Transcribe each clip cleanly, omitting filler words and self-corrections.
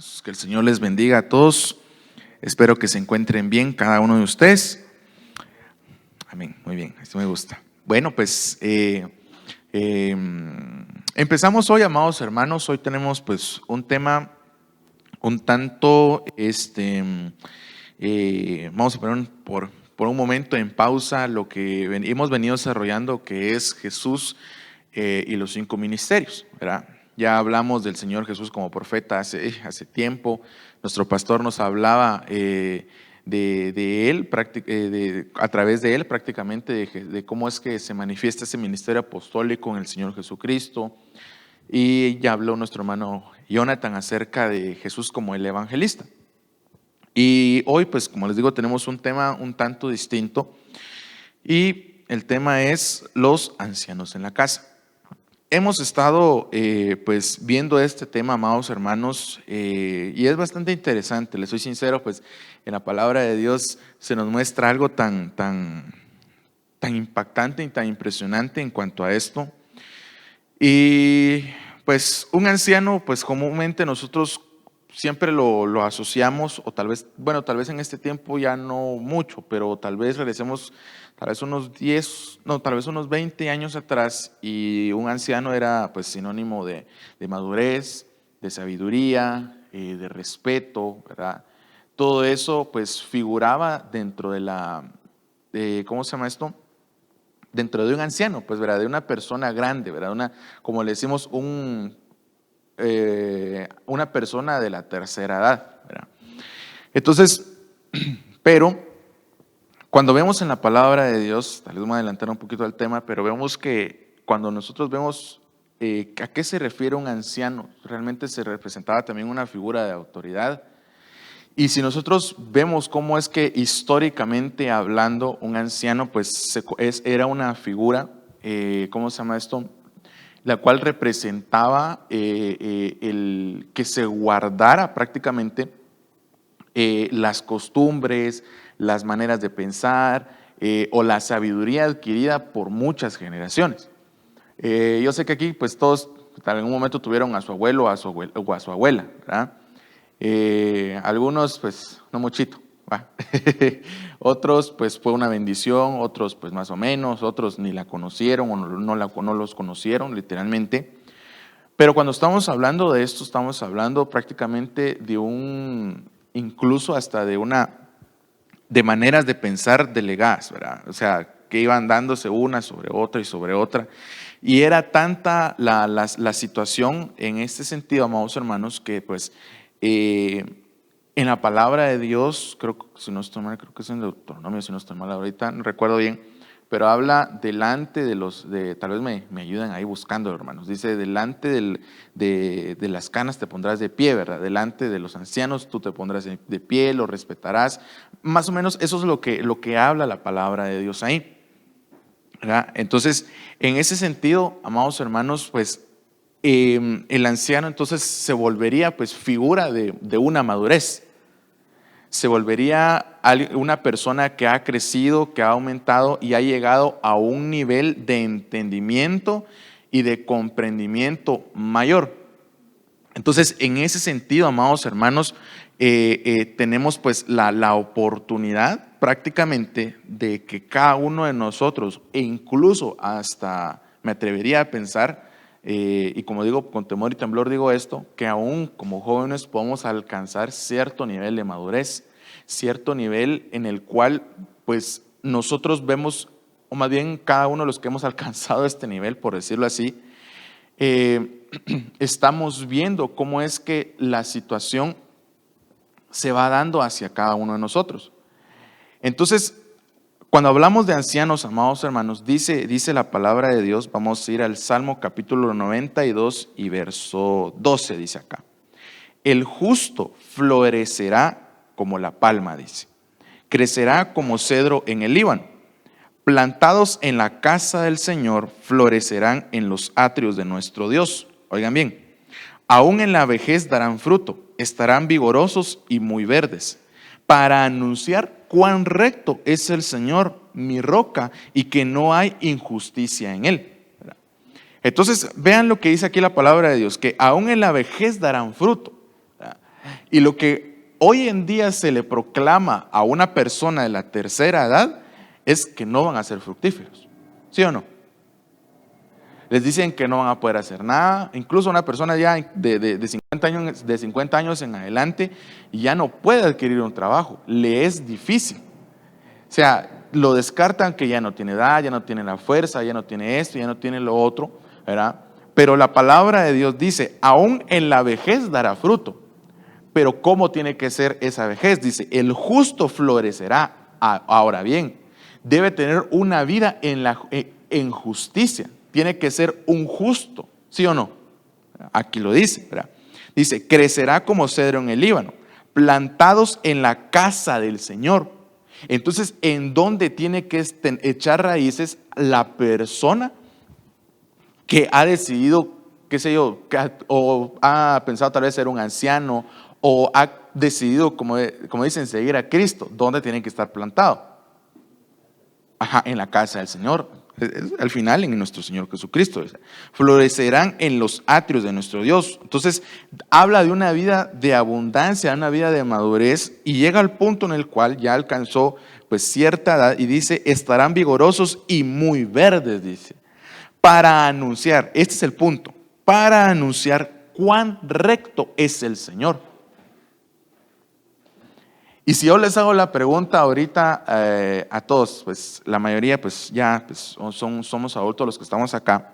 hermanos, que el Señor les bendiga a todos. Espero que se encuentren bien cada uno de ustedes. Amén, muy bien, esto me gusta. Bueno, pues empezamos hoy, amados hermanos. Hoy tenemos pues un tema un tanto, vamos a poner por un momento en pausa lo que hemos venido desarrollando, que es Jesús y los 5 ministerios, ¿verdad? Ya hablamos del Señor Jesús como profeta hace tiempo. Nuestro pastor nos hablaba de él, a través de él prácticamente, de cómo es que se manifiesta ese ministerio apostólico en el Señor Jesucristo. Y ya habló nuestro hermano Jonathan acerca de Jesús como el evangelista. Y hoy, pues como les digo, tenemos un tema un tanto distinto. Y el tema es los ancianos en la casa. Hemos estado pues viendo este tema, amados hermanos, y es bastante interesante. Les soy sincero, pues en la palabra de Dios se nos muestra algo tan impactante y tan impresionante en cuanto a esto. Y pues un anciano, pues comúnmente nosotros siempre lo asociamos, o tal vez en este tiempo ya no mucho, pero tal vez regresemos tal vez unos 20 años atrás, y un anciano era pues sinónimo de madurez, de sabiduría, de respeto, ¿verdad? Todo eso pues figuraba dentro de ¿cómo se llama esto? Dentro de un anciano, pues, ¿verdad? De una persona grande, ¿verdad? Como le decimos, una persona de la tercera edad, ¿verdad? Entonces, pero cuando vemos en la palabra de Dios, tal vez me adelantar un poquito al tema, pero vemos que cuando nosotros vemos a qué se refiere un anciano, realmente se representaba también una figura de autoridad. Y si nosotros vemos cómo es que históricamente hablando un anciano pues era una figura, ¿cómo se llama esto? La cual representaba el que se guardara prácticamente las costumbres, las maneras de pensar o la sabiduría adquirida por muchas generaciones. Yo sé que aquí pues todos en algún momento tuvieron a su abuelo o a su abuela, ¿verdad? Algunos pues no muchito, ¿va? Otros pues fue una bendición, otros pues más o menos, otros ni la conocieron o no los conocieron literalmente. Pero cuando estamos hablando de esto, estamos hablando prácticamente incluso hasta de maneras de pensar delegadas, ¿verdad? O sea, que iban dándose una sobre otra y sobre otra. Y era tanta la situación en este sentido, amados hermanos, que pues en la palabra de Dios, creo que es en Deuteronomio, si no estoy mal ahorita, no recuerdo bien, pero habla delante tal vez me ayudan ahí buscando, hermanos. Dice, delante de las canas te pondrás de pie, ¿verdad? Delante de los ancianos tú te pondrás de pie, los respetarás. Más o menos eso es lo que habla la palabra de Dios ahí, ¿verdad? Entonces, en ese sentido, amados hermanos, pues el anciano entonces se volvería pues figura de una madurez. Se volvería una persona que ha crecido, que ha aumentado y ha llegado a un nivel de entendimiento y de comprendimiento mayor. Entonces, en ese sentido, amados hermanos, tenemos pues la oportunidad prácticamente de que cada uno de nosotros, e incluso hasta me atrevería a pensar, y como digo, con temor y temblor digo esto, que aún como jóvenes podemos alcanzar cierto nivel de madurez, cierto nivel en el cual pues nosotros vemos, o más bien cada uno de los que hemos alcanzado este nivel, por decirlo así, estamos viendo cómo es que la situación se va dando hacia cada uno de nosotros. Entonces, cuando hablamos de ancianos, amados hermanos, dice la palabra de Dios, vamos a ir al Salmo capítulo 92 y verso 12, dice acá. El justo florecerá como la palma, dice. Crecerá como cedro en el Líbano. Plantados en la casa del Señor, florecerán en los atrios de nuestro Dios. Oigan bien, aún en la vejez darán fruto, estarán vigorosos y muy verdes, para anunciar cuán recto es el Señor, mi roca, y que no hay injusticia en él. Entonces, vean lo que dice aquí la palabra de Dios, que aún en la vejez darán fruto. Y lo que hoy en día se le proclama a una persona de la tercera edad es que no van a ser fructíferos. ¿Sí o no? Les dicen que no van a poder hacer nada. Incluso una persona ya de 50 años en adelante ya no puede adquirir un trabajo. Le es difícil. O sea, lo descartan que ya no tiene edad, ya no tiene la fuerza, ya no tiene esto, ya no tiene lo otro, ¿verdad? Pero la palabra de Dios dice, aún en la vejez dará fruto. Pero ¿cómo tiene que ser esa vejez? Dice, el justo florecerá. Ahora bien, debe tener una vida en justicia. Tiene que ser un justo, ¿sí o no? Aquí lo dice, ¿verdad? Dice, crecerá como cedro en el Líbano, plantados en la casa del Señor. Entonces, ¿en dónde tiene que echar raíces la persona que ha decidido, qué sé yo, o ha pensado tal vez ser un anciano, o ha decidido, como dicen, seguir a Cristo? ¿Dónde tiene que estar plantado? Ajá, en la casa del Señor. Al final, en nuestro Señor Jesucristo. Florecerán en los atrios de nuestro Dios. Entonces, habla de una vida de abundancia, una vida de madurez, y llega al punto en el cual ya alcanzó pues cierta edad, y dice, estarán vigorosos y muy verdes, dice, para anunciar, este es el punto, para anunciar cuán recto es el Señor. Y si yo les hago la pregunta ahorita a todos, pues la mayoría pues ya pues, somos adultos los que estamos acá.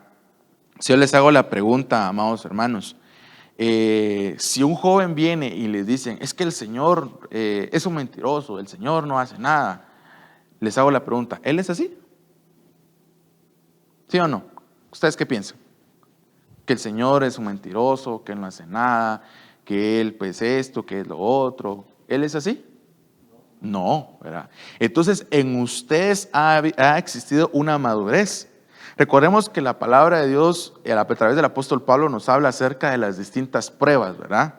Si yo les hago la pregunta, amados hermanos, si un joven viene y les dicen, es que el Señor es un mentiroso, el Señor no hace nada, les hago la pregunta, ¿él es así? ¿Sí o no? ¿Ustedes qué piensan? Que el Señor es un mentiroso, que Él no hace nada, que Él pues esto, que es lo otro. ¿Él es así? No, ¿verdad? Entonces en ustedes ha existido una madurez. Recordemos que la palabra de Dios a través del apóstol Pablo nos habla acerca de las distintas pruebas, ¿verdad?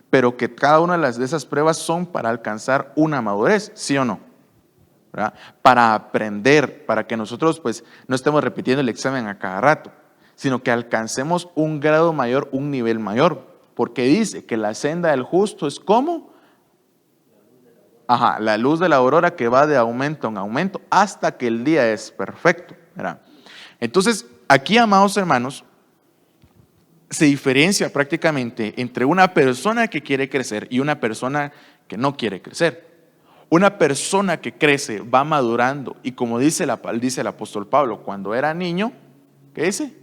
Pero que cada una de esas pruebas son para alcanzar una madurez, ¿sí o no? ¿Verdad? Para aprender, para que nosotros pues no estemos repitiendo el examen a cada rato, sino que alcancemos un grado mayor, un nivel mayor, porque dice que la senda del justo es como la luz de la aurora que va de aumento en aumento hasta que el día es perfecto, ¿verdad? Entonces, aquí, amados hermanos, se diferencia prácticamente entre una persona que quiere crecer y una persona que no quiere crecer. Una persona que crece va madurando, y como dice el apóstol Pablo, cuando era niño, ¿qué dice?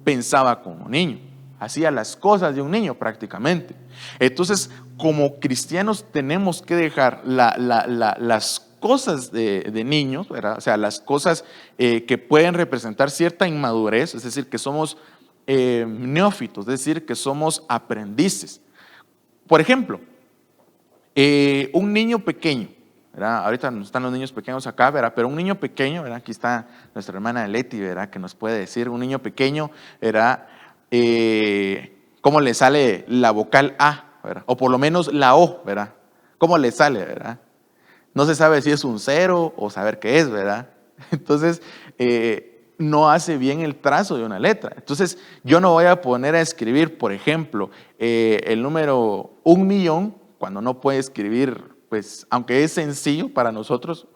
Pensaba como niño, hacía las cosas de un niño prácticamente. Entonces, como cristianos tenemos que dejar las cosas de niños, ¿verdad? O sea, las cosas que pueden representar cierta inmadurez, es decir, que somos neófitos, es decir, que somos aprendices. Por ejemplo, un niño pequeño, ¿verdad? Ahorita no están los niños pequeños acá, ¿verdad? Pero un niño pequeño, ¿verdad? Aquí está nuestra hermana Leti, ¿verdad? Que nos puede decir, un niño pequeño, ¿verdad? ¿Cómo le sale la vocal A, ¿verdad? O por lo menos la O, ¿verdad? ¿Cómo le sale, ¿verdad? No se sabe si es un cero o saber qué es, ¿verdad? Entonces, no hace bien el trazo de una letra. Entonces, yo no voy a poner a escribir, por ejemplo, el número 1.000.000, cuando no puede escribir, pues, aunque es sencillo para nosotros,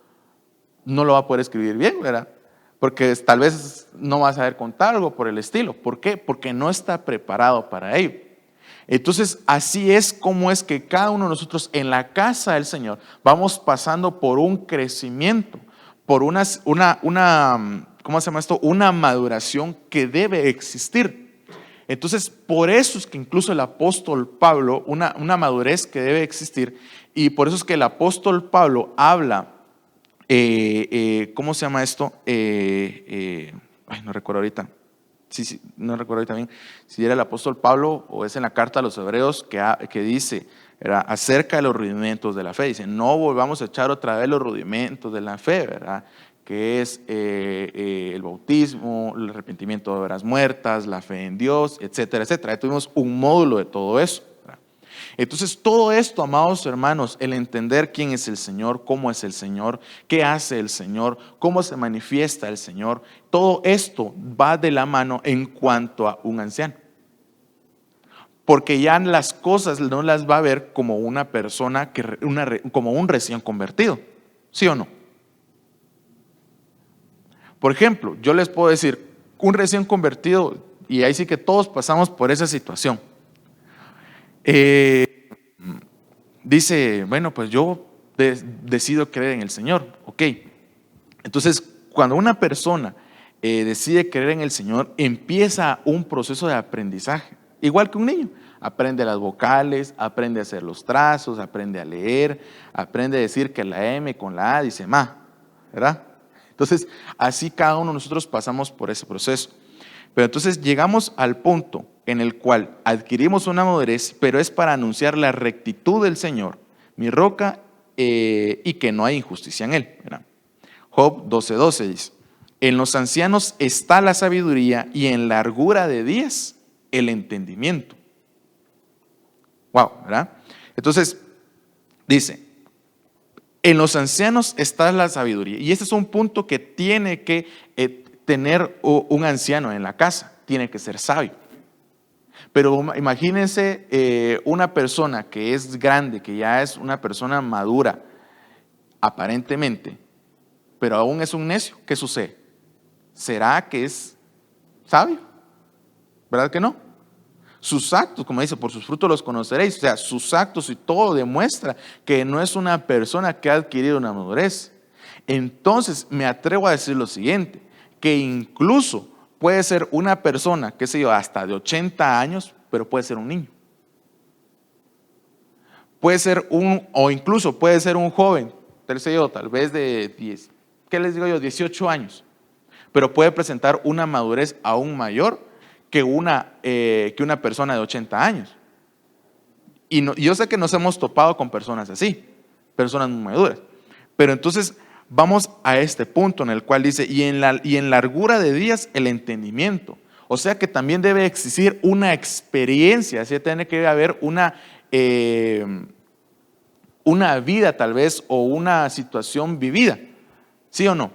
no lo va a poder escribir bien, ¿verdad? Porque tal vez no va a saber contar algo por el estilo. ¿Por qué? Porque no está preparado para ello. Entonces, así es como es que cada uno de nosotros en la casa del Señor vamos pasando por un crecimiento, por ¿cómo se llama esto? Una maduración que debe existir. Entonces, por eso es que incluso el apóstol Pablo, una madurez que debe existir, y por eso es que el apóstol Pablo habla, ¿cómo se llama esto? No recuerdo ahorita. Sí, no recuerdo ahorita bien si era el apóstol Pablo o es en la carta a los hebreos que dice, ¿verdad?, acerca de los rudimentos de la fe. Dice, no volvamos a echar otra vez los rudimentos de la fe, ¿verdad?, que es el bautismo, el arrepentimiento de obras muertas, la fe en Dios, etcétera, etcétera. Ya tuvimos un módulo de todo eso, ¿verdad? Entonces, todo esto, amados hermanos, el entender quién es el Señor, cómo es el Señor, qué hace el Señor, cómo se manifiesta el Señor, todo esto va de la mano en cuanto a un anciano. porque ya las cosas no las va a ver como una persona, como un recién convertido, ¿sí o no? Por ejemplo, yo les puedo decir, un recién convertido, y ahí sí que todos pasamos por esa situación, dice, bueno, pues yo decido creer en el Señor, ok. Entonces, cuando una persona decide creer en el Señor, empieza un proceso de aprendizaje, igual que un niño. Aprende las vocales, aprende a hacer los trazos, aprende a leer, aprende a decir que la M con la A dice ma, ¿verdad? Entonces, así cada uno de nosotros pasamos por ese proceso. Pero entonces llegamos al punto en el cual adquirimos una madurez, pero es para anunciar la rectitud del Señor, mi roca, y que no hay injusticia en él, ¿verdad? Job 12:12 dice, en los ancianos está la sabiduría y en largura de días el entendimiento. Wow, ¿verdad? Entonces, dice, en los ancianos está la sabiduría. Y este es un punto que tiene que tener un anciano en la casa, tiene que ser sabio. Pero imagínense una persona que es grande, que ya es una persona madura, aparentemente, pero aún es un necio. ¿Qué sucede? ¿Será que es sabio? ¿Verdad que no? Sus actos, como dice, por sus frutos los conoceréis. O sea, sus actos y todo demuestra que no es una persona que ha adquirido una madurez. Entonces, me atrevo a decir lo siguiente, que incluso puede ser una persona, qué sé yo, hasta de 80 años, pero puede ser un niño. Puede ser o incluso puede ser un joven, tal vez de 10, ¿qué les digo yo? 18 años, pero puede presentar una madurez aún mayor que una persona de 80 años. Y yo sé que nos hemos topado con personas así, personas muy maduras. Pero entonces vamos a este punto en el cual dice, y en largura de días el entendimiento. O sea que también debe existir una experiencia, así tiene que haber una vida tal vez o una situación vivida. ¿Sí o no?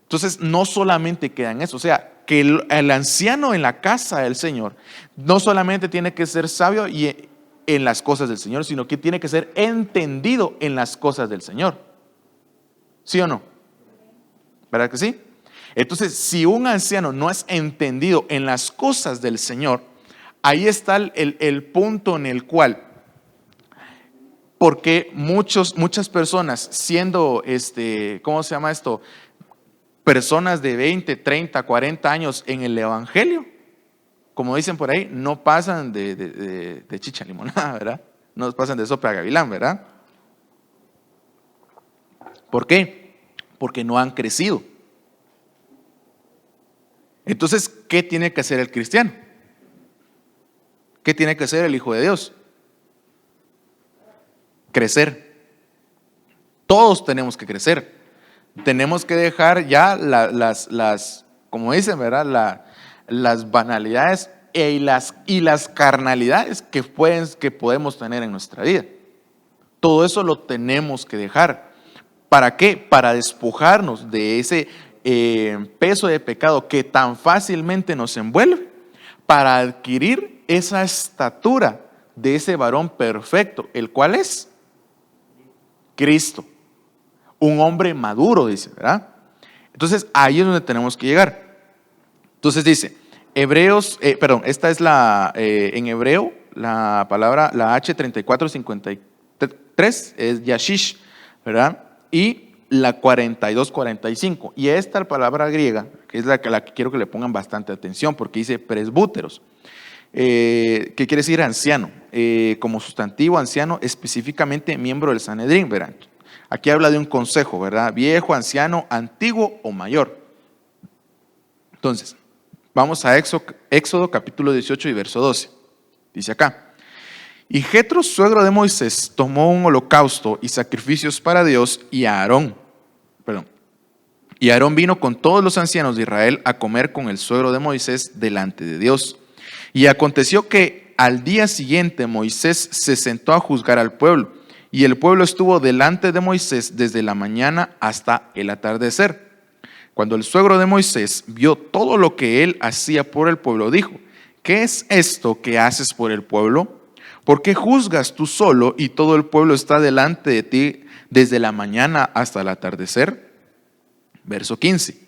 Entonces no solamente queda en eso, o sea, que el anciano en la casa del Señor no solamente tiene que ser sabio en las cosas del Señor, sino que tiene que ser entendido en las cosas del Señor. ¿Sí o no? ¿Verdad que sí? Entonces, si un anciano no es entendido en las cosas del Señor, ahí está el punto en el cual, porque muchas personas siendo, ¿cómo se llama esto? Personas de 20, 30, 40 años en el Evangelio, como dicen por ahí, no pasan de chicha limonada, ¿verdad? No pasan de sopa a gavilán, ¿verdad? ¿Por qué? Porque no han crecido. Entonces, ¿qué tiene que hacer el cristiano? ¿Qué tiene que hacer el Hijo de Dios? Crecer. Todos tenemos que crecer. Tenemos que dejar ya como dicen, ¿verdad? Las banalidades y las carnalidades que podemos tener en nuestra vida. Todo eso lo tenemos que dejar. ¿Para qué? Para despojarnos de ese peso de pecado que tan fácilmente nos envuelve, para adquirir esa estatura de ese varón perfecto, el cual es Cristo. Un hombre maduro, dice, ¿verdad? Entonces ahí es donde tenemos que llegar. Entonces dice, esta es en hebreo, la palabra, la H3453 es Yashish, ¿verdad? Y la 4245. Y esta palabra griega, que es la que quiero que le pongan bastante atención, porque dice presbúteros, que quiere decir anciano, como sustantivo anciano, específicamente miembro del Sanedrín, ¿verdad? Aquí habla de un consejo, ¿verdad? Viejo, anciano, antiguo o mayor. Entonces, vamos a Éxodo capítulo 18 y verso 12. Dice acá, y Jetro, suegro de Moisés, tomó un holocausto y sacrificios para Dios y Aarón vino con todos los ancianos de Israel a comer con el suegro de Moisés delante de Dios. Y aconteció que al día siguiente Moisés se sentó a juzgar al pueblo. Y el pueblo estuvo delante de Moisés desde la mañana hasta el atardecer. Cuando el suegro de Moisés vio todo lo que él hacía por el pueblo, dijo, ¿qué es esto que haces por el pueblo? ¿Por qué juzgas tú solo y todo el pueblo está delante de ti desde la mañana hasta el atardecer? Verso 15.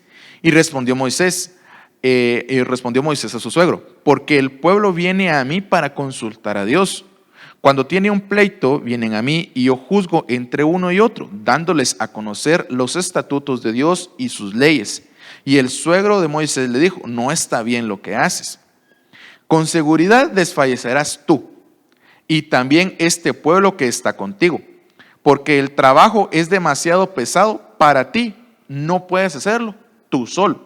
Y respondió Moisés a su suegro: porque el pueblo viene a mí para consultar a Dios. Cuando tiene un pleito, vienen a mí y yo juzgo entre uno y otro, dándoles a conocer los estatutos de Dios y sus leyes. Y el suegro de Moisés le dijo: no está bien lo que haces. Con seguridad desfallecerás tú y también este pueblo que está contigo, porque el trabajo es demasiado pesado para ti. No puedes hacerlo tú solo.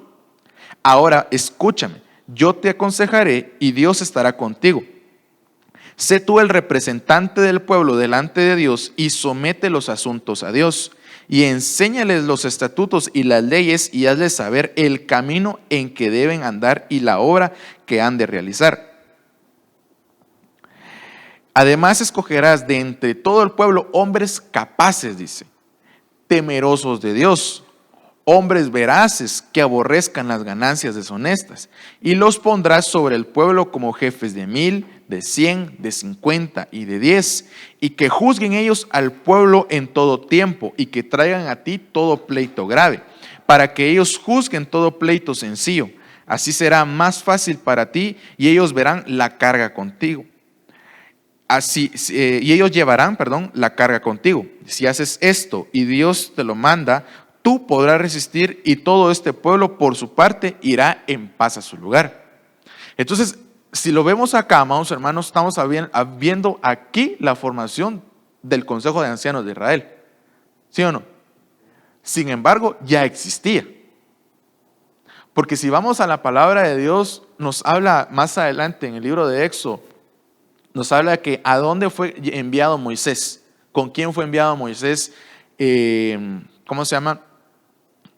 Ahora escúchame, yo te aconsejaré y Dios estará contigo. Sé tú el representante del pueblo delante de Dios y somete los asuntos a Dios. Y enséñales los estatutos y las leyes y hazles saber el camino en que deben andar y la obra que han de realizar. Además escogerás de entre todo el pueblo hombres capaces, dice, temerosos de Dios, hombres veraces que aborrezcan las ganancias deshonestas, y los pondrás sobre el pueblo como jefes de 1000, de 100, de 50 y de 10, y que juzguen ellos al pueblo en todo tiempo, y que traigan a ti todo pleito grave, para que ellos juzguen todo pleito sencillo. Así será más fácil para ti, y ellos verán la carga contigo. Y ellos llevarán, la carga contigo. Si haces esto y Dios te lo manda, tú podrás resistir y todo este pueblo por su parte irá en paz a su lugar. Entonces, si lo vemos acá, amados hermanos, estamos viendo aquí la formación del Consejo de Ancianos de Israel. ¿Sí o no? Sin embargo, ya existía. Porque si vamos a la palabra de Dios, nos habla más adelante en el libro de Éxodo, nos habla de que a dónde fue enviado Moisés, con quién fue enviado Moisés, ¿cómo se llama?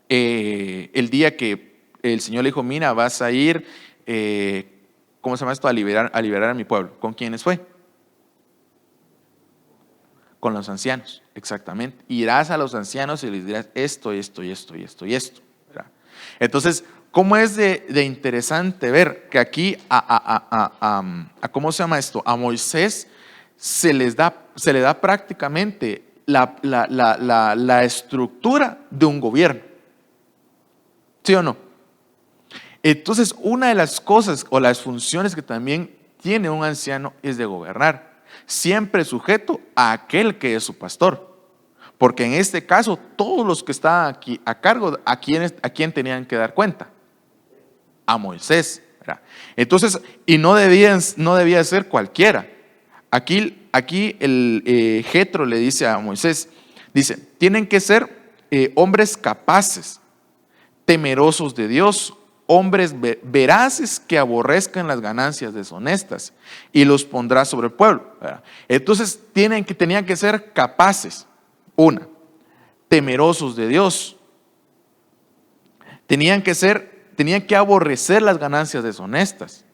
El día que el Señor le dijo: mira, vas a ir, ¿cómo se llama esto? A liberar a mi pueblo. ¿Con quiénes fue? Con los ancianos, exactamente. Irás a los ancianos y les dirás esto, esto y esto y esto y esto, ¿verdad? Entonces, ¿cómo es de interesante ver que aquí ¿cómo se llama esto? A Moisés se le da prácticamente la estructura de un gobierno. ¿Sí o no? Entonces, una de las cosas o las funciones que también tiene un anciano es de gobernar, siempre sujeto a aquel que es su pastor. Porque en este caso, todos los que estaban aquí a cargo, ¿a quién tenían que dar cuenta? A Moisés, ¿verdad? Entonces, y no debía ser cualquiera. Aquí el Jetro le dice a Moisés, dice, tienen que ser hombres capaces, temerosos de Dios, hombres veraces que aborrezcan las ganancias deshonestas, y los pondrá sobre el pueblo, ¿verdad? Entonces tenían que ser capaces, temerosos de Dios, tenían que aborrecer las ganancias deshonestas.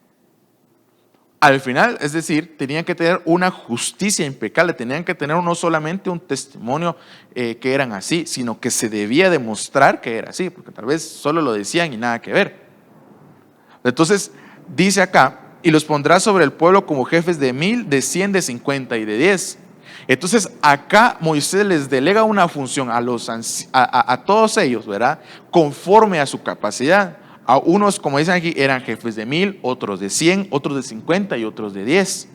Al final, es decir, tenían que tener una justicia impecable, tenían que tener no solamente un testimonio que eran así, sino que se debía demostrar que era así, porque tal vez solo lo decían y nada que ver. Entonces, dice acá, y los pondrá sobre el pueblo como jefes de 1000, de 100, de 50 y de 10. Entonces, acá Moisés les delega una función a todos ellos, ¿verdad? Conforme a su capacidad. A unos, como dicen aquí, eran jefes de 1000, otros de 100, otros de 50 y otros de 10.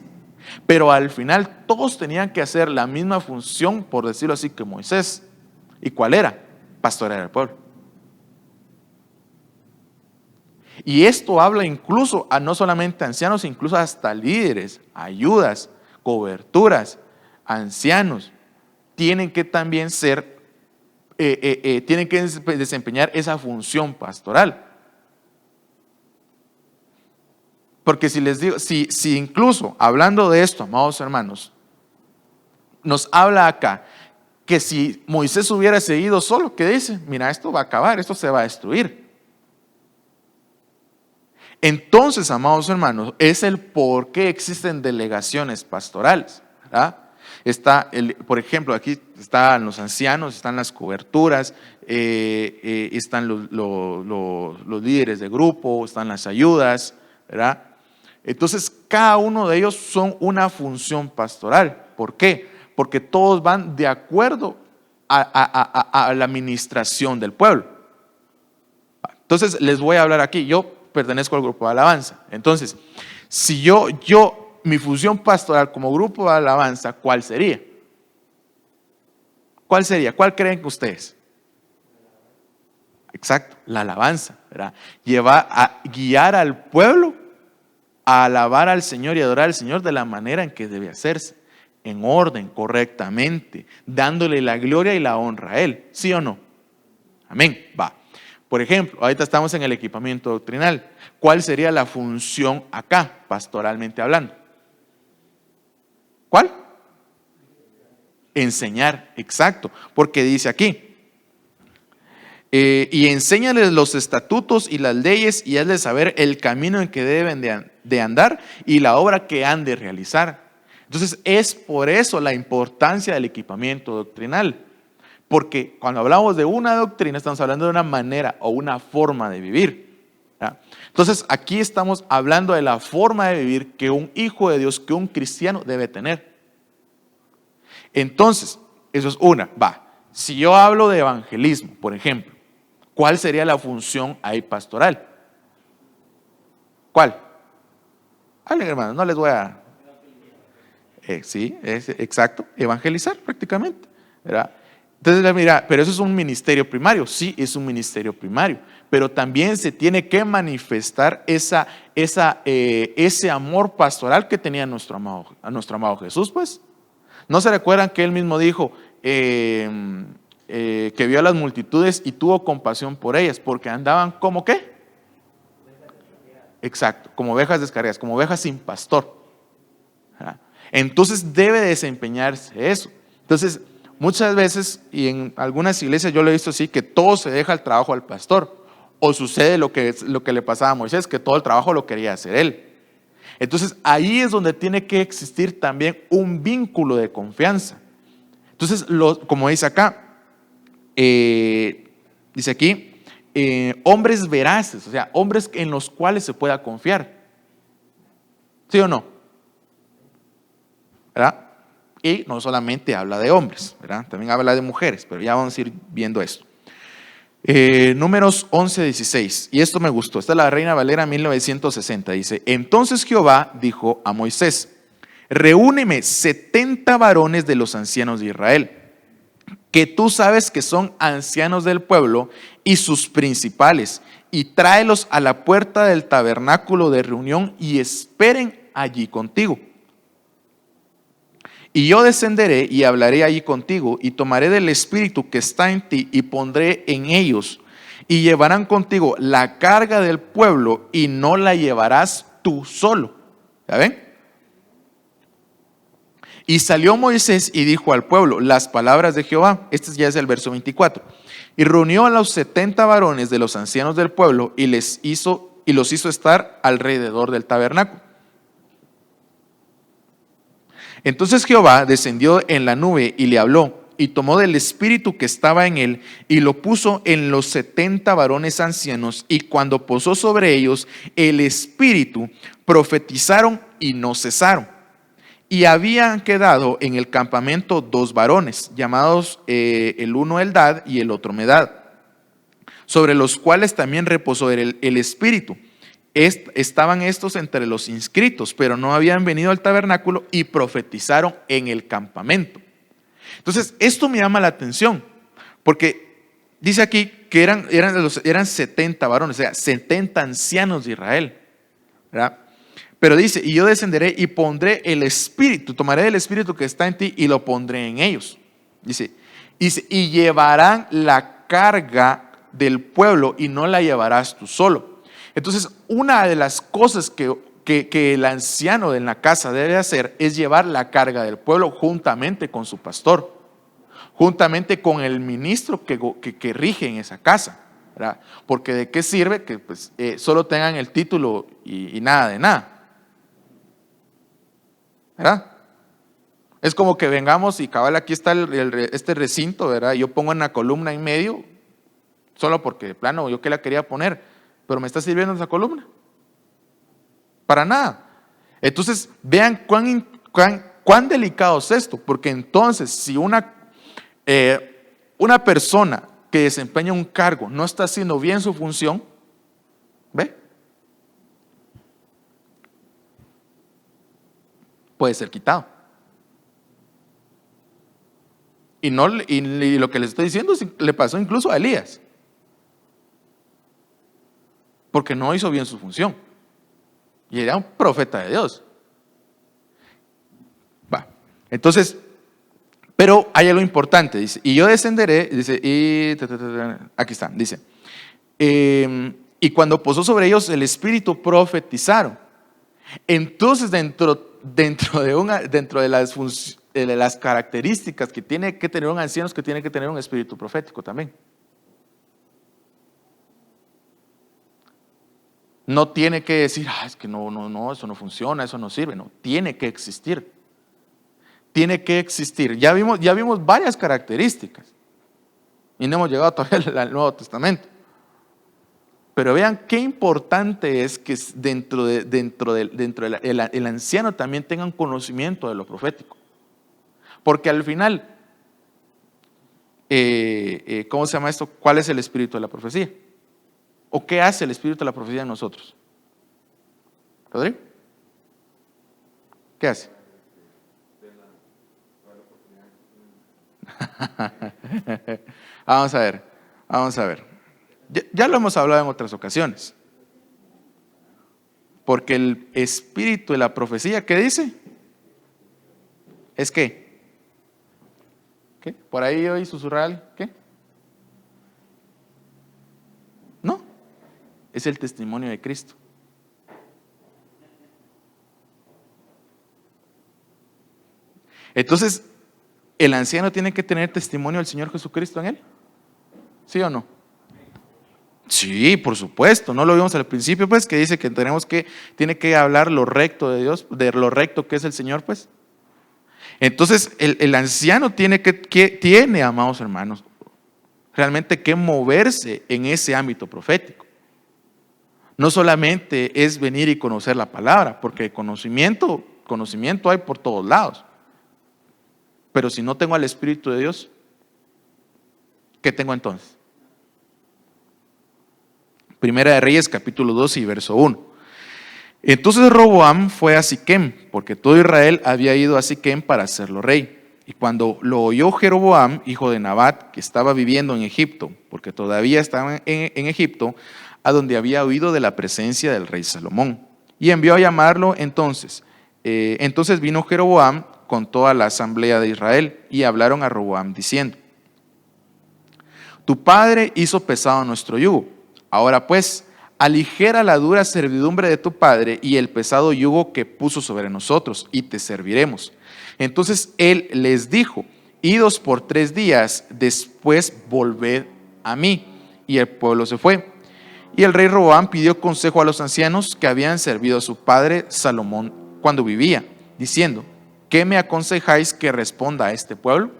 Pero al final todos tenían que hacer la misma función, por decirlo así, que Moisés. ¿Y cuál era? Pastorear al pueblo. Y esto habla incluso a no solamente ancianos, incluso hasta líderes, ayudas, coberturas, ancianos. Tienen que también tienen que desempeñar esa función pastoral. Porque si les digo, si incluso hablando de esto, amados hermanos, nos habla acá que si Moisés hubiera seguido solo, ¿qué dice? Mira, esto va a acabar, esto se va a destruir. Entonces, amados hermanos, es el por qué existen delegaciones pastorales, ¿verdad? Por ejemplo, aquí están los ancianos, están las coberturas, están los líderes de grupo, están las ayudas, ¿verdad? Entonces, cada uno de ellos son una función pastoral. ¿Por qué? Porque todos van de acuerdo a la administración del pueblo. Entonces, les voy a hablar aquí. Yo pertenezco al grupo de alabanza. Entonces, si mi función pastoral como grupo de alabanza, ¿cuál sería? ¿Cuál sería? ¿Cuál creen que ustedes? Exacto, la alabanza, ¿verdad? Llevar a guiar al pueblo a alabar al Señor y adorar al Señor de la manera en que debe hacerse, en orden, correctamente, dándole la gloria y la honra a Él, ¿sí o no? Amén, va. Por ejemplo, ahorita estamos en el equipamiento doctrinal. ¿Cuál sería la función acá, pastoralmente hablando? ¿Cuál? Enseñar, exacto, porque dice aquí, y enséñales los estatutos y las leyes y hazles saber el camino en que deben de andar y la obra que han de realizar. Entonces es por eso la importancia del equipamiento doctrinal, porque cuando hablamos de una doctrina estamos hablando de una manera o una forma de vivir, ¿ya? Entonces aquí estamos hablando de la forma de vivir que un hijo de Dios, que un cristiano debe tener. Entonces, eso es una, va. Si yo hablo de evangelismo, por ejemplo, ¿cuál sería la función ahí pastoral? ¿Cuál? Hablen, hermanos, no les voy a... sí, es exacto, evangelizar prácticamente, ¿verdad? Entonces, mira, pero eso es un ministerio primario. Sí, es un ministerio primario, pero también se tiene que manifestar ese amor pastoral que tenía nuestro amado Jesús, pues. ¿No se recuerdan que él mismo dijo que vio a las multitudes y tuvo compasión por ellas porque andaban como qué? Exacto, como ovejas descarriadas, como ovejas sin pastor. Entonces debe desempeñarse eso. Entonces, muchas veces, y en algunas iglesias yo lo he visto así, que todo se deja el trabajo al pastor. O sucede lo que le pasaba a Moisés, que todo el trabajo lo quería hacer él. Entonces ahí es donde tiene que existir también un vínculo de confianza. Entonces, como dice acá, dice aquí, hombres veraces, o sea, hombres en los cuales se pueda confiar. ¿Sí o no? ¿Verdad? Y no solamente habla de hombres, ¿verdad? También habla de mujeres, pero ya vamos a ir viendo esto. Números 11:16, y esto me gustó, esta es la Reina Valera 1960, dice: entonces Jehová dijo a Moisés, reúneme 70 varones de los ancianos de Israel, que tú sabes que son ancianos del pueblo y sus principales, y tráelos a la puerta del tabernáculo de reunión y esperen allí contigo. Y yo descenderé y hablaré allí contigo y tomaré del espíritu que está en ti y pondré en ellos y llevarán contigo la carga del pueblo y no la llevarás tú solo. ¿Ya ven? Y salió Moisés y dijo al pueblo las palabras de Jehová. Este ya es el verso 24. Y reunió a los 70 varones de los ancianos del pueblo y los hizo estar alrededor del tabernáculo. Entonces Jehová descendió en la nube y le habló, y tomó del espíritu que estaba en él y lo puso en los 70 varones ancianos, y cuando posó sobre ellos el espíritu, profetizaron y no cesaron. Y habían quedado en el campamento 2 varones, llamados el uno Eldad y el otro Medad, sobre los cuales también reposó el espíritu. Estaban estos entre los inscritos, pero no habían venido al tabernáculo y profetizaron en el campamento. Entonces, esto me llama la atención, porque dice aquí que eran 70 varones, o sea, 70 ancianos de Israel, ¿verdad? Pero dice, y yo descenderé y pondré el espíritu, tomaré el espíritu que está en ti y lo pondré en ellos. Dice, y llevarán la carga del pueblo y no la llevarás tú solo. Entonces, una de las cosas que el anciano en la casa debe hacer es llevar la carga del pueblo juntamente con su pastor, juntamente con el ministro que rige en esa casa, ¿verdad? Porque de qué sirve que pues, solo tengan el título y nada de nada, ¿verdad? Es como que vengamos y cabal, aquí está este recinto, ¿verdad? Yo pongo una columna en medio, solo porque de plano yo que la quería poner, pero me está sirviendo esa columna. Para nada. Entonces, vean cuán delicado es esto, porque entonces si una persona que desempeña un cargo no está haciendo bien su función, ¿ve? Puede ser quitado. Y lo que les estoy diciendo le pasó incluso a Elías, porque no hizo bien su función. Y era un profeta de Dios. Va. Entonces, pero hay algo importante, dice, y yo descenderé, dice, aquí está, dice, y cuando posó sobre ellos el Espíritu profetizaron. Entonces, dentro de las características que tiene que tener un anciano, es que tiene que tener un espíritu profético también. No tiene que decir, es que no, eso no funciona, eso no sirve. No, tiene que existir. Tiene que existir. Ya vimos varias características. Y no hemos llegado todavía al Nuevo Testamento. Pero vean qué importante es que dentro el anciano también tenga un conocimiento de lo profético. Porque al final, ¿cómo se llama esto? ¿Cuál es el espíritu de la profecía? ¿O qué hace el espíritu de la profecía en nosotros? ¿Rodrigo? ¿Qué hace? Vamos a ver. Ya lo hemos hablado en otras ocasiones. Porque el espíritu de la profecía, ¿qué dice? Es que, ¿qué? Por ahí oí susurrar, ¿qué? No, es el testimonio de Cristo. Entonces, ¿el anciano tiene que tener testimonio del Señor Jesucristo en él? ¿Sí o no? Sí, por supuesto. No lo vimos al principio, pues, que dice que tiene que hablar lo recto de Dios, de lo recto que es el Señor, pues. Entonces, el anciano tiene, amados hermanos, realmente que moverse en ese ámbito profético. No solamente es venir y conocer la palabra, porque conocimiento hay por todos lados. Pero si no tengo al Espíritu de Dios, ¿qué tengo entonces? Primera de Reyes, capítulo 2 y verso 1. Entonces Roboam fue a Siquem, porque todo Israel había ido a Siquem para hacerlo rey. Y cuando lo oyó Jeroboam, hijo de Nabat, que estaba viviendo en Egipto, porque todavía estaba en Egipto, a donde había oído de la presencia del rey Salomón, y envió a llamarlo entonces. Entonces vino Jeroboam con toda la asamblea de Israel, y hablaron a Roboam diciendo: tu padre hizo pesado nuestro yugo. Ahora pues, aligera la dura servidumbre de tu padre y el pesado yugo que puso sobre nosotros, y te serviremos. Entonces él les dijo: idos por 3 días, después volved a mí. Y el pueblo se fue. Y el rey Roboam pidió consejo a los ancianos que habían servido a su padre Salomón cuando vivía, diciendo: ¿qué me aconsejáis que responda a este pueblo?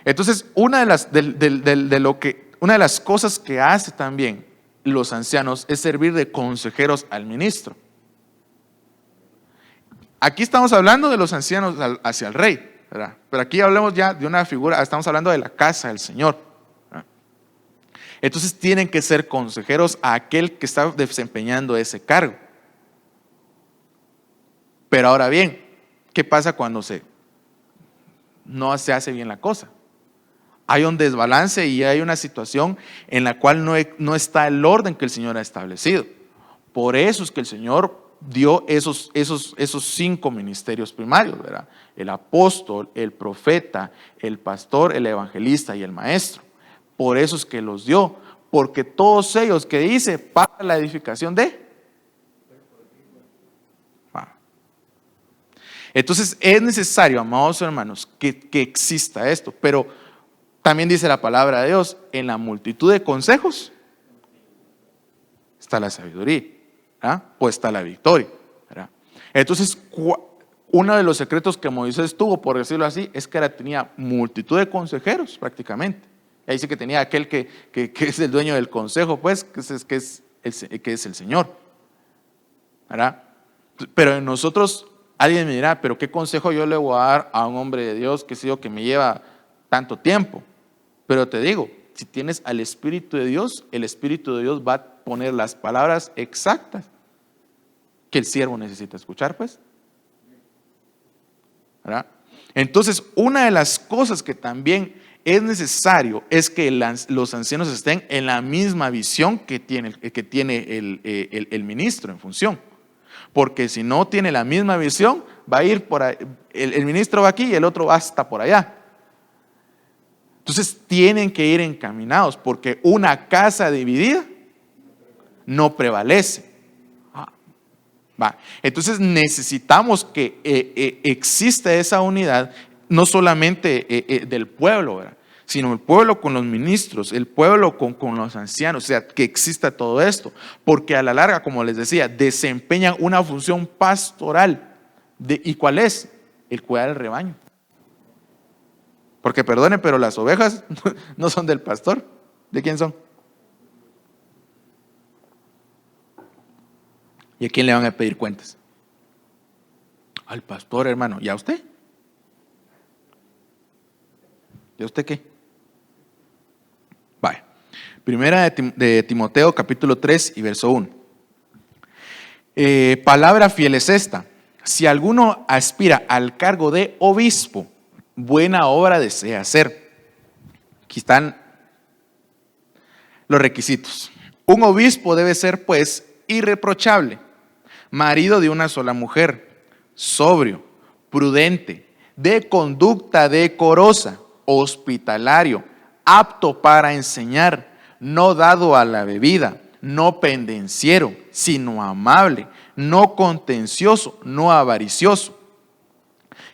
Entonces, una de las cosas que hace también los ancianos es servir de consejeros al ministro. Aquí estamos hablando de los ancianos hacia el rey, ¿verdad? Pero aquí hablamos ya de una figura, estamos hablando de la casa del Señor, ¿verdad? Entonces tienen que ser consejeros a aquel que está desempeñando ese cargo. Pero ahora bien, ¿qué pasa cuando no se hace bien la cosa? Hay un desbalance y hay una situación en la cual no está el orden que el Señor ha establecido. Por eso es que el Señor dio esos 5 ministerios primarios, ¿verdad? El apóstol, el profeta, el pastor, el evangelista y el maestro. Por eso es que los dio, porque todos ellos, que dice, para la edificación de. Entonces es necesario, amados hermanos, que exista esto, pero también dice la palabra de Dios: en la multitud de consejos está la sabiduría, ¿verdad? O está la victoria, ¿verdad? Entonces, uno de los secretos que Moisés tuvo, por decirlo así, es que tenía multitud de consejeros prácticamente. Ahí sí que tenía aquel que es el dueño del consejo, pues, que es el Señor, ¿verdad? Pero en nosotros, alguien me dirá, pero ¿qué consejo yo le voy a dar a un hombre de Dios que me lleva tanto tiempo? Pero te digo, si tienes al Espíritu de Dios, el Espíritu de Dios va a poner las palabras exactas que el siervo necesita escuchar, pues. ¿Verdad? Entonces, una de las cosas que también es necesario es que los ancianos estén en la misma visión que tiene el ministro en función. Porque si no tiene la misma visión, va a ir por ahí, el ministro va aquí y el otro va hasta por allá. Entonces tienen que ir encaminados, porque una casa dividida no prevalece. Entonces necesitamos que exista esa unidad, no solamente del pueblo, ¿verdad?, sino el pueblo con los ministros, el pueblo con los ancianos, o sea, que exista todo esto, porque a la larga, como les decía, desempeñan una función pastoral. ¿Y cuál es? El cuidar el rebaño. Porque perdone, pero las ovejas no son del pastor. ¿De quién son? ¿Y a quién le van a pedir cuentas? Al pastor, hermano. ¿Y a usted? ¿Y a usted qué? Vaya. Primera de Timoteo, capítulo 3 y verso 1. Palabra fiel es esta: si alguno aspira al cargo de obispo, buena obra desea hacer. Aquí están los requisitos. Un obispo debe ser, pues, irreprochable, marido de una sola mujer, sobrio, prudente, de conducta decorosa, hospitalario, apto para enseñar, no dado a la bebida, no pendenciero, sino amable, no contencioso, no avaricioso,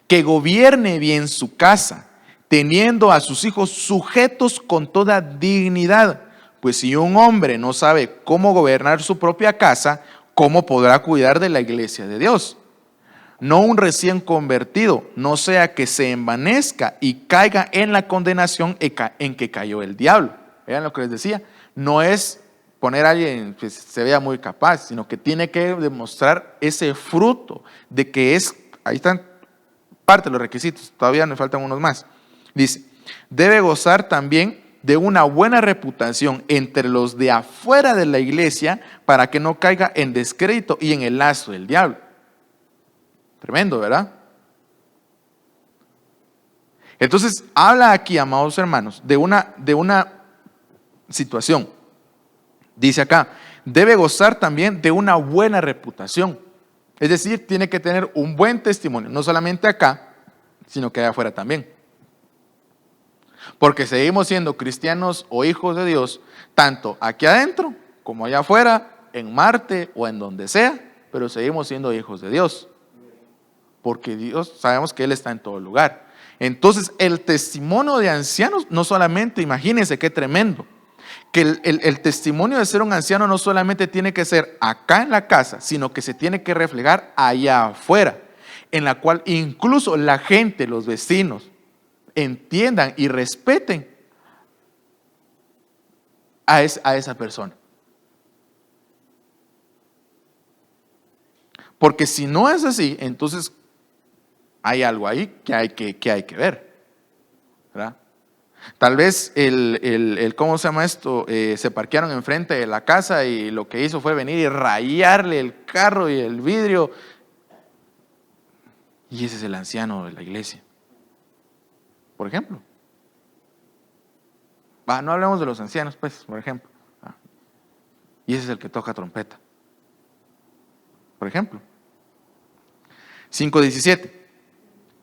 que gobierne bien su casa, teniendo a sus hijos sujetos con toda dignidad. Pues si un hombre no sabe cómo gobernar su propia casa, ¿cómo podrá cuidar de la iglesia de Dios? No un recién convertido, no sea que se envanezca y caiga en la condenación en que cayó el diablo. Vean lo que les decía, no es poner a alguien que se vea muy capaz, sino que tiene que demostrar ese fruto de que es, ahí están parte de los requisitos, todavía me faltan unos más. Dice, debe gozar también de una buena reputación entre los de afuera de la iglesia, para que no caiga en descrédito y en el lazo del diablo. Tremendo, ¿verdad? Entonces, habla aquí, amados hermanos, de una situación. Dice acá, debe gozar también de una buena reputación. Es decir, tiene que tener un buen testimonio, no solamente acá, sino que allá afuera también. Porque seguimos siendo cristianos o hijos de Dios, tanto aquí adentro como allá afuera, en Marte o en donde sea, pero seguimos siendo hijos de Dios. Porque Dios, sabemos que Él está en todo lugar. Entonces, el testimonio de ancianos, no solamente, imagínense qué tremendo, que el testimonio de ser un anciano no solamente tiene que ser acá en la casa, sino que se tiene que reflejar allá afuera, en la cual incluso la gente, los vecinos, entiendan y respeten a esa persona. Porque si no es así, entonces hay algo ahí que hay que ver, ¿verdad? Tal vez ¿cómo se llama esto? Se parquearon enfrente de la casa y lo que hizo fue venir y rayarle el carro y el vidrio. Y ese es el anciano de la iglesia, por ejemplo. No hablemos de los ancianos, pues, por ejemplo. Y ese es el que toca trompeta, por ejemplo. 5:17.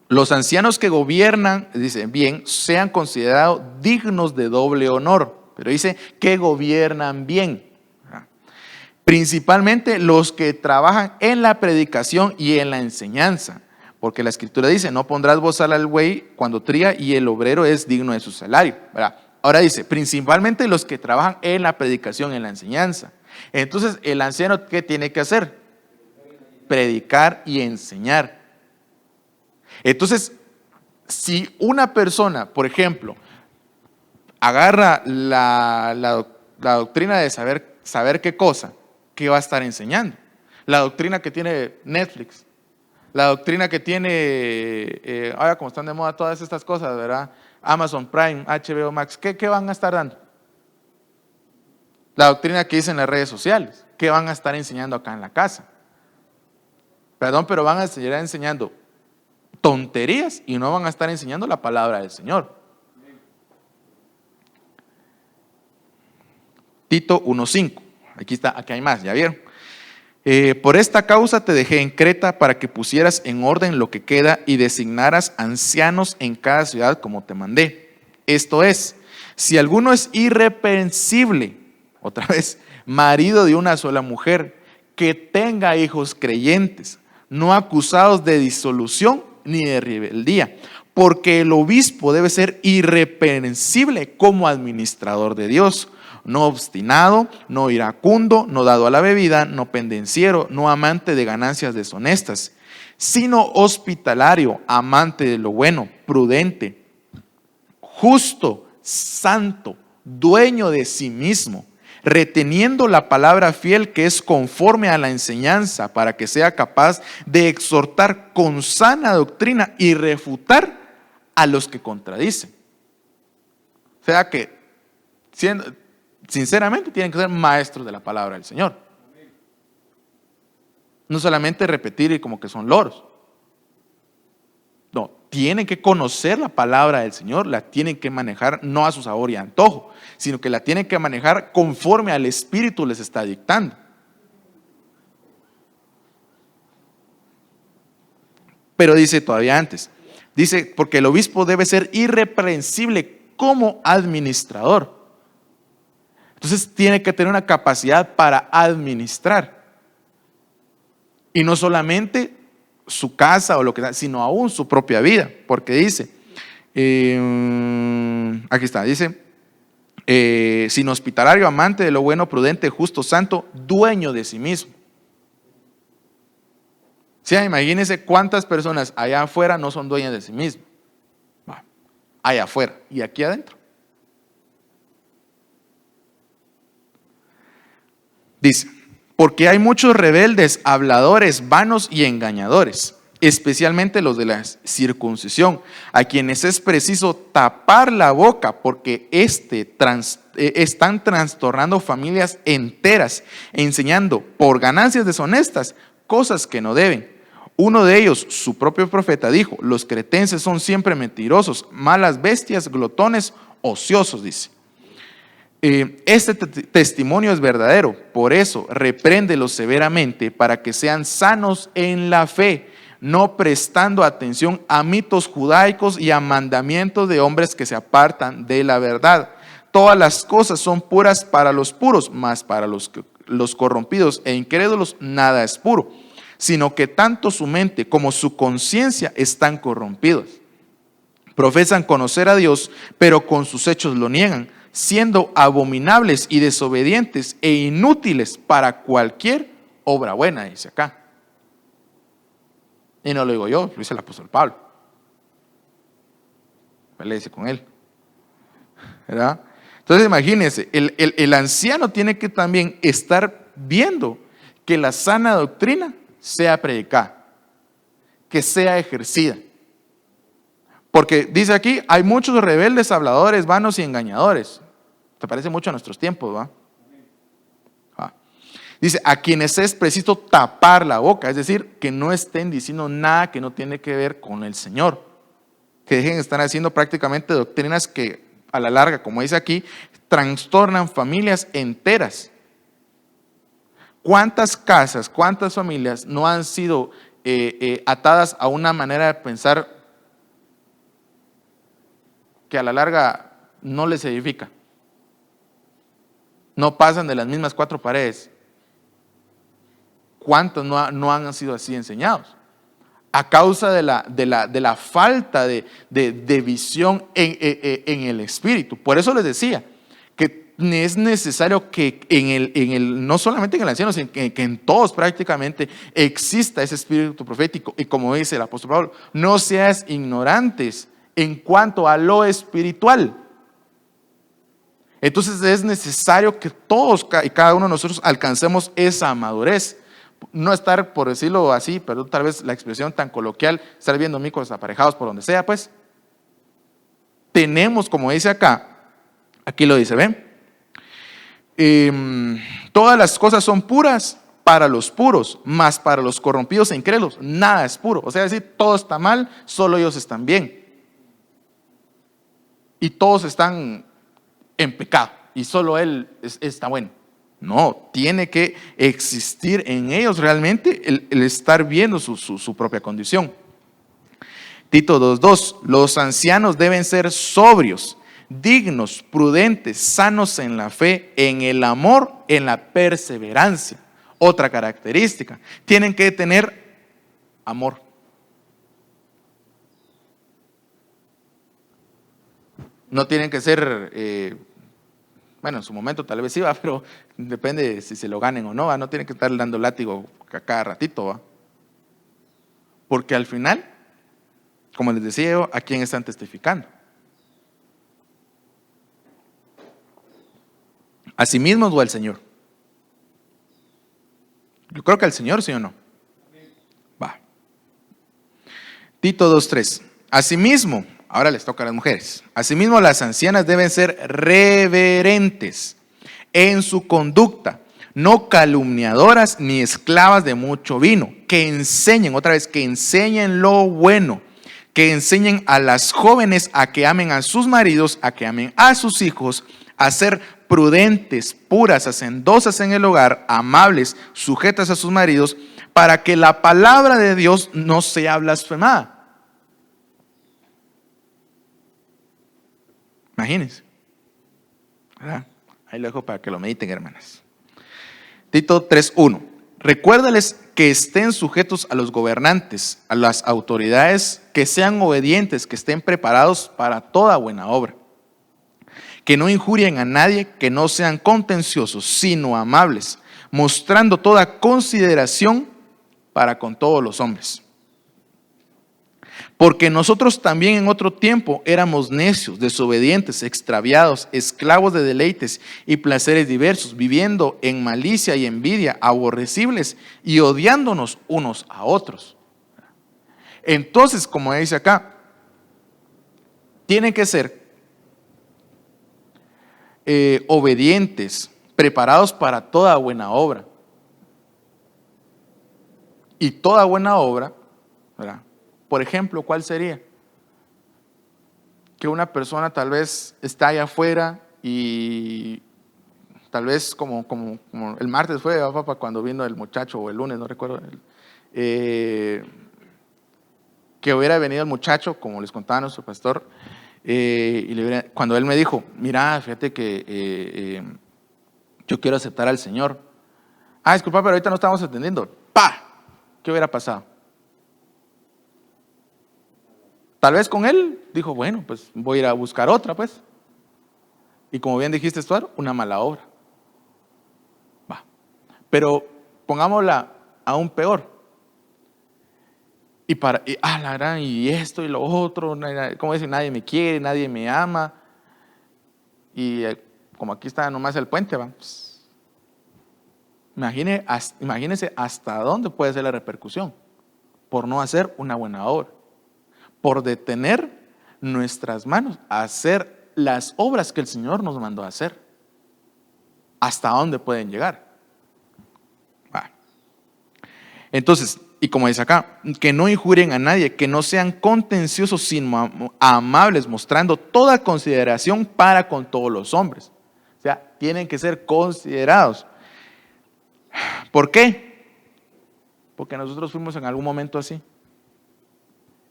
Los ancianos que gobiernan, dice, bien, sean considerados dignos de doble honor. Pero dice que gobiernan bien. Principalmente los que trabajan en la predicación y en la enseñanza. Porque la escritura dice, no pondrás bozal al buey cuando tría y el obrero es digno de su salario, ¿verdad? Ahora dice, principalmente los que trabajan en la predicación y en la enseñanza. Entonces, el anciano, ¿qué tiene que hacer? Predicar y enseñar. Entonces, si una persona, por ejemplo, agarra la doctrina de saber qué cosa, ¿qué va a estar enseñando? La doctrina que tiene Netflix, la doctrina que tiene, ahora como están de moda todas estas cosas, ¿verdad? Amazon Prime, HBO Max, ¿qué van a estar dando? La doctrina que dicen las redes sociales, ¿qué van a estar enseñando acá en la casa? Perdón, pero van a seguir enseñando tonterías y no van a estar enseñando la palabra del Señor. Tito 1:5, aquí hay más, ¿ya vieron? Por esta causa te dejé en Creta para que pusieras en orden lo que queda y designaras ancianos en cada ciudad como te mandé. Esto es, si alguno es irreprensible, otra vez, marido de una sola mujer, que tenga hijos creyentes, no acusados de disolución ni de rebeldía, porque el obispo debe ser irreprensible como administrador de Dios, no obstinado, no iracundo, no dado a la bebida, no pendenciero, no amante de ganancias deshonestas, sino hospitalario, amante de lo bueno, prudente, justo, santo, dueño de sí mismo, reteniendo la palabra fiel que es conforme a la enseñanza, para que sea capaz de exhortar con sana doctrina y refutar a los que contradicen. O sea que, sinceramente, tienen que ser maestros de la palabra del Señor. No solamente repetir y como que son loros. No, tienen que conocer la palabra del Señor, la tienen que manejar no a su sabor y antojo, sino que la tienen que manejar conforme al Espíritu les está dictando. Pero dice todavía antes, dice, porque el obispo debe ser irreprensible como administrador. Entonces tiene que tener una capacidad para administrar. Y no solamente su casa o lo que sea, sino aún su propia vida. Porque dice, aquí está, dice, sino hospitalario, amante de lo bueno, prudente, justo, santo, dueño de sí mismo. O sea, imagínense cuántas personas allá afuera no son dueñas de sí mismo. Allá afuera y aquí adentro. Dice, porque hay muchos rebeldes, habladores, vanos y engañadores, especialmente los de la circuncisión, a quienes es preciso tapar la boca porque están trastornando familias enteras, enseñando por ganancias deshonestas cosas que no deben. Uno de ellos, su propio profeta, dijo, los cretenses son siempre mentirosos, malas bestias, glotones, ociosos, dice. Este testimonio es verdadero, por eso repréndelos severamente para que sean sanos en la fe, no prestando atención a mitos judaicos y a mandamientos de hombres que se apartan de la verdad. Todas las cosas son puras para los puros, mas para los corrompidos e incrédulos nada es puro, sino que tanto su mente como su conciencia están corrompidos. Profesan conocer a Dios, pero con sus hechos lo niegan, siendo abominables y desobedientes e inútiles para cualquier obra buena, dice acá. Y no lo digo yo, lo dice el apóstol Pablo. Le dice con él, ¿verdad? Entonces imagínense, el anciano tiene que también estar viendo que la sana doctrina sea predicada, que sea ejercida. Porque dice aquí, hay muchos rebeldes, habladores, vanos y engañadores. Te parece mucho a nuestros tiempos, ¿va? Dice, a quienes es preciso tapar la boca, es decir, que no estén diciendo nada que no tiene que ver con el Señor. Que dejen de estar haciendo prácticamente doctrinas que a la larga, como dice aquí, trastornan familias enteras. ¿Cuántas casas, cuántas familias no han sido atadas a una manera de pensar que a la larga no les edifica? No pasan de las mismas cuatro paredes. ¿Cuántos no han sido así enseñados? A causa de la falta de visión en el espíritu. Por eso les decía que es necesario que no solamente en el anciano, sino que en todos prácticamente exista ese espíritu profético. Y como dice el apóstol Pablo, no seas ignorantes en cuanto a lo espiritual. Entonces es necesario que todos y cada uno de nosotros alcancemos esa madurez. no estar, por decirlo así, pero tal vez la expresión tan coloquial, estar viendo micos aparejados por donde sea, pues. Tenemos, como dice acá, aquí lo dice, ¿ven? Todas las cosas son puras para los puros, mas para los corrompidos e incrédulos nada es puro. O sea, decir, todo está mal, solo ellos están bien. Y todos están en pecado y solo Él está bueno. No, tiene que existir en ellos realmente el estar viendo su propia condición. Tito 2:2, los ancianos deben ser sobrios, dignos, prudentes, sanos en la fe, en el amor, en la perseverancia. Otra característica, tienen que tener amor. No tienen que ser, bueno, en su momento tal vez iba, pero depende si se lo ganen o no, ¿va? No tienen que estar dando látigo a cada ratito, ¿va? Porque al final, como les decía yo, ¿a quién están testificando? ¿A sí mismos o al Señor? Yo creo que al Señor, ¿sí o no? Va. Tito 2:3. Asimismo, ahora les toca a las mujeres. Asimismo, las ancianas deben ser reverentes en su conducta, no calumniadoras ni esclavas de mucho vino, que enseñen, otra vez, que enseñen lo bueno, que enseñen a las jóvenes a que amen a sus maridos, a que amen a sus hijos, a ser prudentes, puras, hacendosas en el hogar, amables, sujetas a sus maridos, para que la palabra de Dios no sea blasfemada. Imagínense, ¿verdad? Ahí lo dejo para que lo mediten, hermanas. Tito 3:1. Recuérdales que estén sujetos a los gobernantes, a las autoridades, que sean obedientes, que estén preparados para toda buena obra. Que no injurien a nadie, que no sean contenciosos, sino amables, mostrando toda consideración para con todos los hombres. Porque nosotros también en otro tiempo éramos necios, desobedientes, extraviados, esclavos de deleites y placeres diversos, viviendo en malicia y envidia, aborrecibles y odiándonos unos a otros. Entonces, como dice acá, tienen que ser obedientes, preparados para toda buena obra. Y toda buena obra, ¿verdad? Por ejemplo, ¿cuál sería? Que una persona tal vez está allá afuera y tal vez como el martes fue, papá, cuando vino el muchacho, o el lunes, no recuerdo, que hubiera venido el muchacho, como les contaba nuestro pastor, cuando él me dijo, mira, fíjate que yo quiero aceptar al Señor. Disculpa, pero ahorita no estamos atendiendo. ¡Pah! ¿Qué hubiera pasado? Tal vez con él dijo, bueno, pues voy a ir a buscar otra, pues. Y como bien dijiste, Estuardo, una mala obra. Va. Pero pongámosla aún peor. La gran, y esto y lo otro, como dicen, nadie me quiere, nadie me ama. Y como aquí está nomás el puente, va. Pues, imagínense hasta dónde puede ser la repercusión por no hacer una buena obra. Por detener nuestras manos a hacer las obras que el Señor nos mandó a hacer. ¿Hasta dónde pueden llegar? Entonces, y como dice acá, que no injurien a nadie, que no sean contenciosos, sino amables, mostrando toda consideración para con todos los hombres. O sea, tienen que ser considerados. ¿Por qué? Porque nosotros fuimos en algún momento así.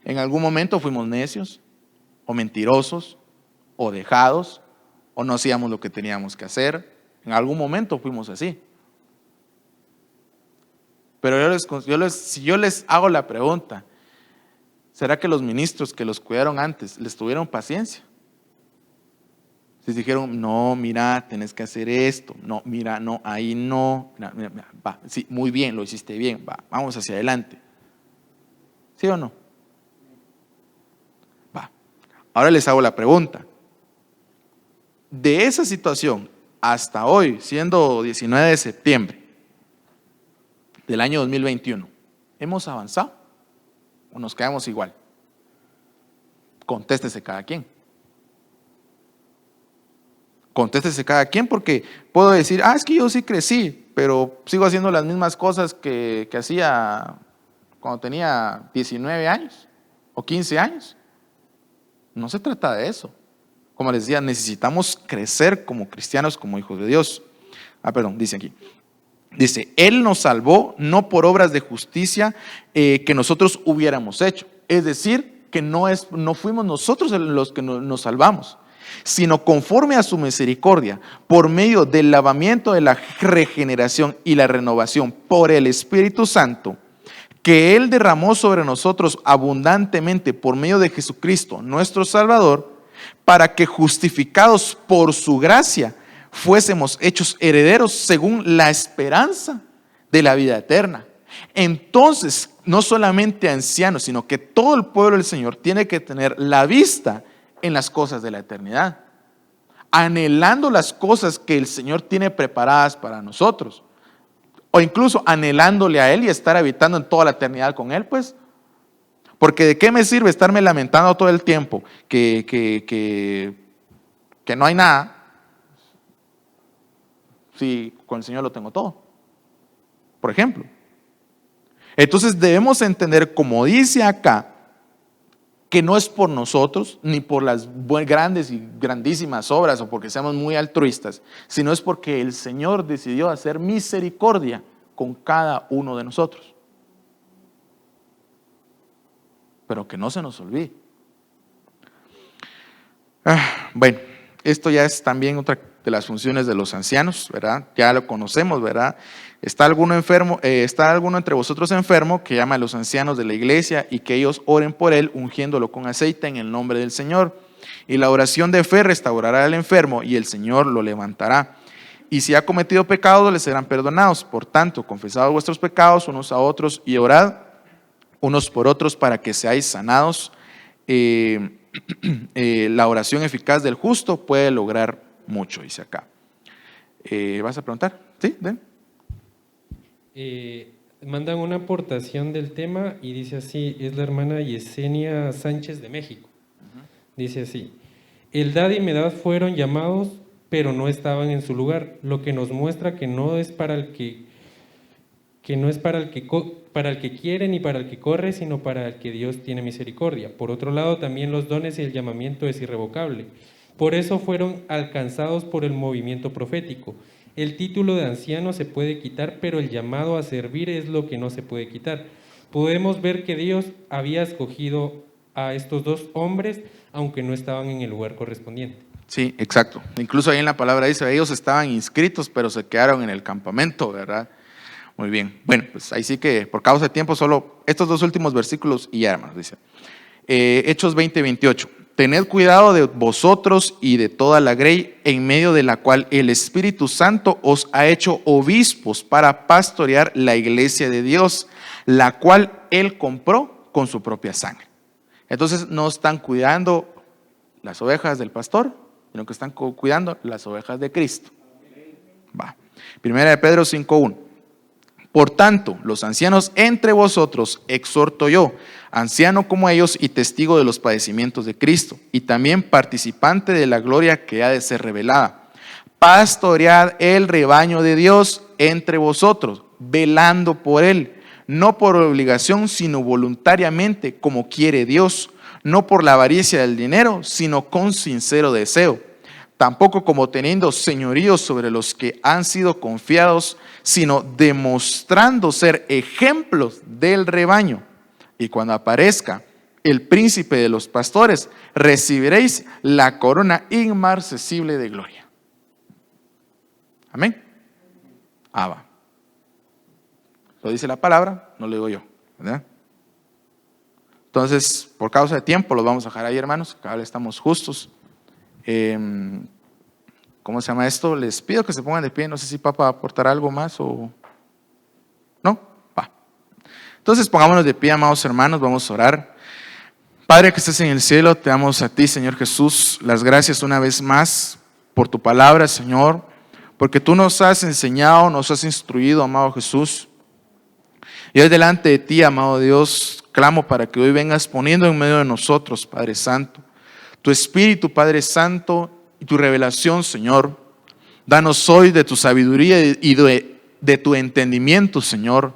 En algún momento fuimos necios, o mentirosos, o dejados, o no hacíamos lo que teníamos que hacer. En algún momento fuimos así. Pero si yo les hago la pregunta, ¿será que los ministros que los cuidaron antes les tuvieron paciencia? Les dijeron, no, mira, tenés que hacer esto, no, mira, no, ahí no, mira, va, sí, muy bien, lo hiciste bien, va, vamos hacia adelante. ¿Sí o no? Va. Ahora les hago la pregunta. De esa situación hasta hoy, siendo 19 de septiembre, del año 2021, ¿hemos avanzado o nos quedamos igual? Contéstese cada quien. Contéstese cada quien, porque puedo decir, es que yo sí crecí, pero sigo haciendo las mismas cosas que hacía cuando tenía 19 años o 15 años. No se trata de eso. Como les decía, necesitamos crecer como cristianos, como hijos de Dios. Dice aquí. Dice, Él nos salvó no por obras de justicia que nosotros hubiéramos hecho. Es decir, que no fuimos nosotros los que nos salvamos, sino conforme a su misericordia, por medio del lavamiento de la regeneración y la renovación por el Espíritu Santo, que Él derramó sobre nosotros abundantemente por medio de Jesucristo, nuestro Salvador, para que justificados por su gracia, fuésemos hechos herederos según la esperanza de la vida eterna. Entonces, no solamente ancianos, sino que todo el pueblo del Señor tiene que tener la vista en las cosas de la eternidad, anhelando las cosas que el Señor tiene preparadas para nosotros, o incluso anhelándole a Él y estar habitando en toda la eternidad con Él, pues. Porque ¿de qué me sirve estarme lamentando todo el tiempo que no hay nada, si con el Señor lo tengo todo? Por ejemplo. Entonces debemos entender, como dice acá, que no es por nosotros, ni por las grandes y grandísimas obras, o porque seamos muy altruistas, sino es porque el Señor decidió hacer misericordia con cada uno de nosotros. Pero que no se nos olvide. Bueno, esto ya es también otra de las funciones de los ancianos, ¿verdad? Ya lo conocemos, ¿verdad? ¿Está alguno enfermo? ¿Está alguno entre vosotros enfermo que llama a los ancianos de la iglesia y que ellos oren por él, ungiéndolo con aceite en el nombre del Señor? Y la oración de fe restaurará al enfermo y el Señor lo levantará. Y si ha cometido pecados, le serán perdonados. Por tanto, confesad vuestros pecados unos a otros y orad unos por otros para que seáis sanados. La oración eficaz del justo puede lograr mucho, dice acá. ¿Vas a preguntar? ¿Sí? ¿Ven? Mandan una aportación del tema y dice así, es la hermana Yesenia Sánchez de México. Dice así, Eldad y Medad fueron llamados, pero no estaban en su lugar, lo que nos muestra que no es para el que quiere ni para el que corre, sino para el que Dios tiene misericordia. Por otro lado, también los dones y el llamamiento es irrevocable. Por eso fueron alcanzados por el movimiento profético. El título de anciano se puede quitar, pero el llamado a servir es lo que no se puede quitar. Podemos ver que Dios había escogido a estos dos hombres, aunque no estaban en el lugar correspondiente. Sí, exacto. Incluso ahí en la palabra dice, ellos estaban inscritos, pero se quedaron en el campamento, ¿verdad? Muy bien. Bueno, pues ahí sí que por causa de tiempo solo estos dos últimos versículos y ya, hermanos, dice. Hechos 20:28. Tened cuidado de vosotros y de toda la grey en medio de la cual el Espíritu Santo os ha hecho obispos para pastorear la iglesia de Dios, la cual Él compró con su propia sangre. Entonces no están cuidando las ovejas del pastor, sino que están cuidando las ovejas de Cristo. Va. Primera de Pedro 5:1. Por tanto, los ancianos entre vosotros exhorto yo, anciano como ellos y testigo de los padecimientos de Cristo, y también participante de la gloria que ha de ser revelada. Pastoread el rebaño de Dios entre vosotros, velando por él, no por obligación, sino voluntariamente, como quiere Dios, no por la avaricia del dinero, sino con sincero deseo. Tampoco como teniendo señorío sobre los que han sido confiados, sino demostrando ser ejemplos del rebaño. Y cuando aparezca el príncipe de los pastores, recibiréis la corona inmarcesible de gloria. Amén. Va. Lo dice la palabra, no lo digo yo, ¿verdad? Entonces, por causa de tiempo, los vamos a dejar ahí, hermanos. Cada vez estamos justos. ¿Cómo se llama esto? Les pido que se pongan de pie. No sé si papá va a aportar algo más o no. Va. Entonces pongámonos de pie, amados hermanos. Vamos a orar. Padre que estás en el cielo, te damos a ti, Señor Jesús, las gracias una vez más por tu palabra, Señor, porque tú nos has enseñado, nos has instruido, amado Jesús, Y hoy delante de ti, amado Dios, clamo para que hoy vengas poniendo en medio de nosotros, Padre Santo, tu Espíritu, Padre Santo, y tu revelación, Señor. Danos hoy de tu sabiduría y de tu entendimiento, Señor.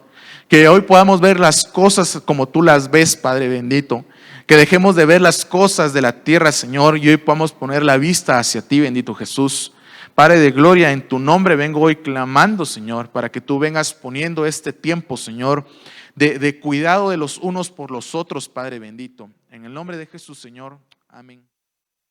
Que hoy podamos ver las cosas como tú las ves, Padre bendito. Que dejemos de ver las cosas de la tierra, Señor, y hoy podamos poner la vista hacia ti, bendito Jesús. Padre de gloria, en tu nombre vengo hoy clamando, Señor, para que tú vengas poniendo este tiempo, Señor, de cuidado de los unos por los otros, Padre bendito. En el nombre de Jesús, Señor. Amén.